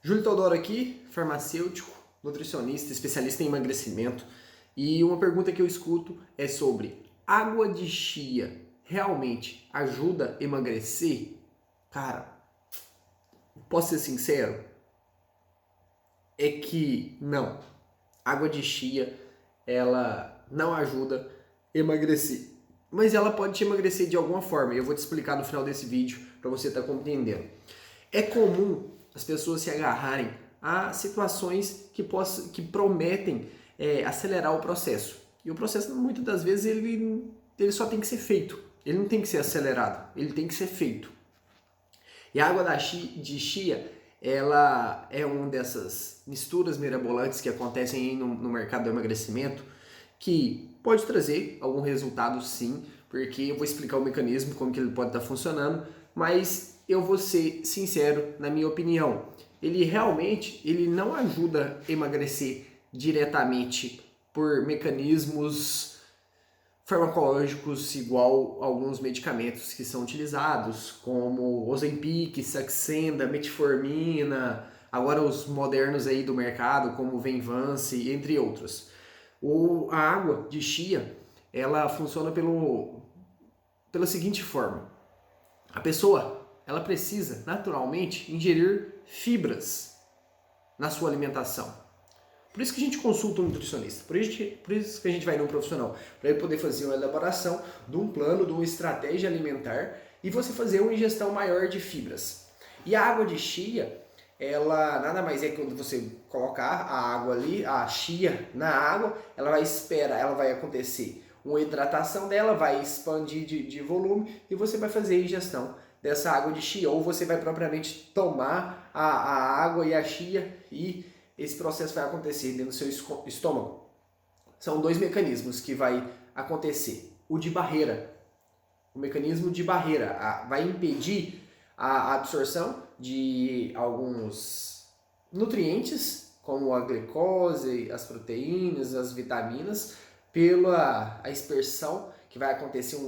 Júlio Teodoro aqui, farmacêutico, nutricionista, especialista em emagrecimento. E uma pergunta que eu escuto é sobre água de chia realmente ajuda a emagrecer? Cara, posso ser sincero? É que não. Água de chia, ela não ajuda a emagrecer. Mas ela pode te emagrecer de alguma forma. E eu vou te explicar no final desse vídeo para você estar compreendendo. É comum as pessoas se agarrarem a situações que prometem acelerar o processo. E o processo, muitas das vezes, ele só tem que ser feito. Ele não tem que ser acelerado, ele tem que ser feito. E a água de chia, ela é uma dessas misturas mirabolantes que acontecem aí no mercado do emagrecimento, que pode trazer algum resultado sim, porque eu vou explicar o mecanismo, como que ele pode estar funcionando, mas eu vou ser sincero na minha opinião. Ele não ajuda a emagrecer diretamente por mecanismos farmacológicos igual alguns medicamentos que são utilizados, como Ozempic, Saxenda, Metformina, agora os modernos aí do mercado, como Venvance, entre outros. A água de chia, ela funciona pela seguinte forma. A pessoa, ela precisa naturalmente ingerir fibras na sua alimentação. Por isso que a gente consulta um nutricionista, por isso que a gente vai num profissional, para ele poder fazer uma elaboração de um plano, de uma estratégia alimentar e você fazer uma ingestão maior de fibras. E a água de chia, ela nada mais é que quando você colocar a água ali, a chia na água, ela vai acontecer uma hidratação dela, vai expandir de volume e você vai fazer a ingestão dessa água de chia, ou você vai propriamente tomar a água e a chia e esse processo vai acontecer dentro do seu estômago. São dois mecanismos que vai acontecer. O de barreira. O mecanismo de barreira vai impedir a absorção de alguns nutrientes, como a glicose, as proteínas, as vitaminas, pela aspersão que vai acontecer.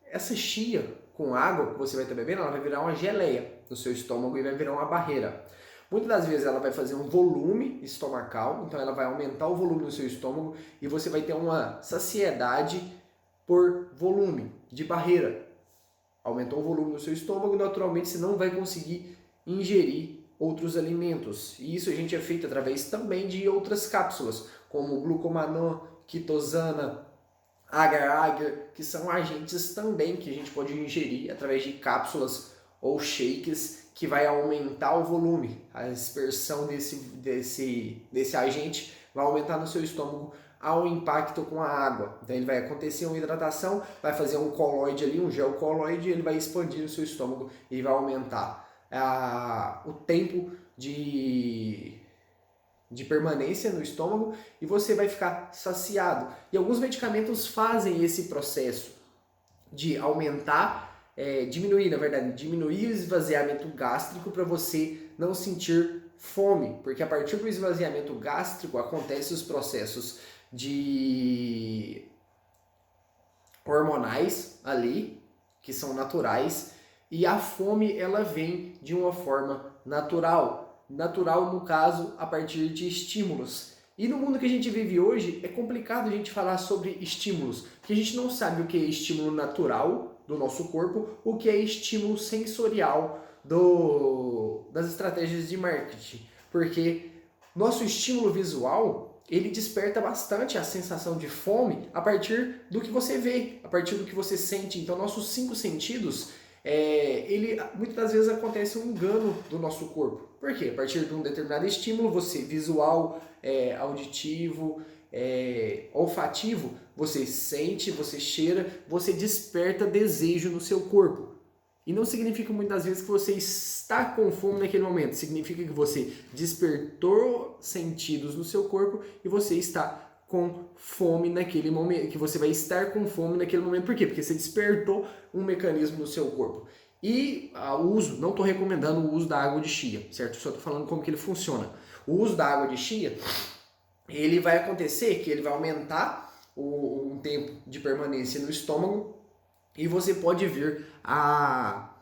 Essa chia com água que você vai estar bebendo, ela vai virar uma geleia no seu estômago e vai virar uma barreira. Muitas das vezes ela vai fazer um volume estomacal, então ela vai aumentar o volume do seu estômago e você vai ter uma saciedade por volume, de barreira. Aumentou o volume do seu estômago e naturalmente você não vai conseguir ingerir outros alimentos. E isso a gente é feito através também de outras cápsulas, como glucomannan, quitosana, agar-agar, que são agentes também que a gente pode ingerir através de cápsulas ou shakes, que vai aumentar o volume, a dispersão desse agente vai aumentar no seu estômago ao impacto com a água. Então ele vai acontecer uma hidratação, vai fazer um coloide ali, um gel coloide, e ele vai expandir no seu estômago e vai aumentar o tempo de permanência no estômago e você vai ficar saciado. E alguns medicamentos fazem esse processo de aumentar, diminuir o esvaziamento gástrico para você não sentir fome, porque a partir do esvaziamento gástrico acontecem os processos de hormonais ali, que são naturais, e a fome ela vem de uma forma natural, no caso a partir de estímulos. E no mundo que a gente vive hoje é complicado a gente falar sobre estímulos, porque a gente não sabe o que é estímulo natural do nosso corpo, o que é estímulo sensorial das estratégias de marketing, porque nosso estímulo visual ele desperta bastante a sensação de fome a partir do que você vê, a partir do que você sente. Então nossos 5 sentidos, muitas das vezes acontece um engano do nosso corpo. Por quê? A partir de um determinado estímulo, você visual, auditivo, olfativo, você sente, você cheira, você desperta desejo no seu corpo. E não significa muitas vezes que você está com fome naquele momento, significa que você despertou sentidos no seu corpo e você está com fome naquele momento, que você vai estar com fome naquele momento. Por quê? Porque você despertou um mecanismo no seu corpo. E o uso, não estou recomendando o uso da água de chia, certo? Só estou falando como que ele funciona. O uso da água de chia, ele vai acontecer que ele vai aumentar um tempo de permanência no estômago e você pode vir a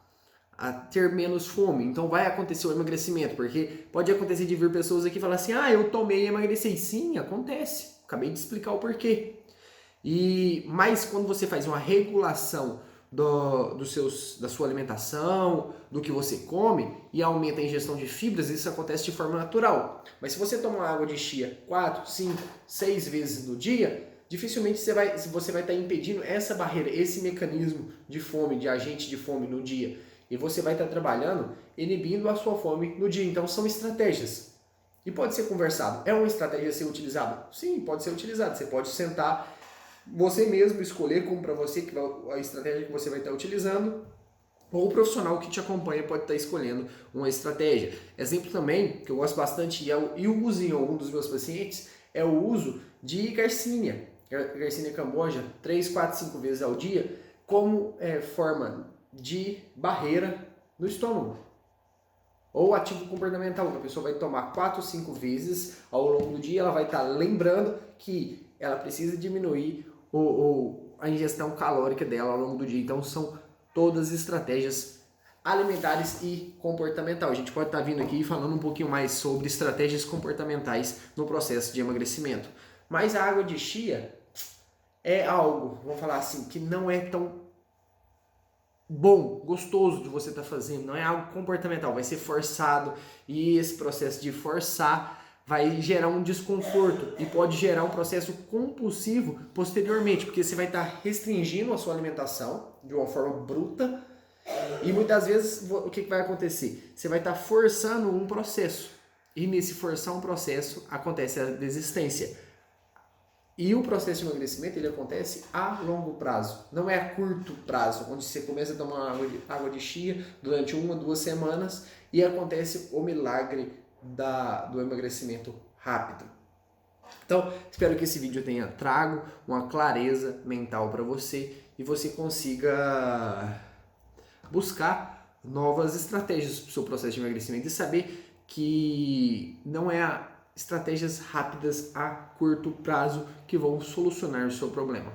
a ter menos fome. Então vai acontecer o emagrecimento, porque pode acontecer de vir pessoas aqui e falar assim, eu tomei e emagreci. Sim, acontece. Acabei de explicar o porquê. Mas quando você faz uma regulação da sua alimentação, do que você come e aumenta a ingestão de fibras, isso acontece de forma natural. Mas se você tomar água de chia 4, 5, 6 vezes no dia, dificilmente você vai estar impedindo essa barreira, esse mecanismo de fome, de agente de fome no dia. E você vai estar trabalhando, inibindo a sua fome no dia. Então são estratégias. E pode ser conversado. É uma estratégia a ser utilizada? Sim, pode ser utilizada. Você pode sentar, você mesmo escolher como para você a estratégia que você vai estar utilizando, ou o profissional que te acompanha pode estar escolhendo uma estratégia. Exemplo também, que eu gosto bastante e uso em algum dos meus pacientes, é o uso de Garcinia camboja, 3, 4, 5 vezes ao dia, como forma de barreira no estômago. Ou ativo comportamental, que a pessoa vai tomar 4, 5 vezes ao longo do dia, ela vai estar lembrando que ela precisa diminuir a ingestão calórica dela ao longo do dia. Então são todas estratégias alimentares e comportamental. A gente pode estar vindo aqui falando um pouquinho mais sobre estratégias comportamentais no processo de emagrecimento. Mas a água de chia é algo, vamos falar assim, que não é tão bom, gostoso de você estar fazendo, não é algo comportamental, vai ser forçado e esse processo de forçar vai gerar um desconforto e pode gerar um processo compulsivo posteriormente, porque você vai estar restringindo a sua alimentação de uma forma bruta e muitas vezes o que vai acontecer? Você vai estar forçando um processo e nesse forçar um processo acontece a desistência. E o processo de emagrecimento ele acontece a longo prazo, não é a curto prazo, onde você começa a tomar água de chia durante 1 a 2 semanas e acontece o milagre do emagrecimento rápido. Então, espero que esse vídeo tenha trago uma clareza mental para você e você consiga buscar novas estratégias para o seu processo de emagrecimento e saber que não é estratégias rápidas a curto prazo que vão solucionar o seu problema.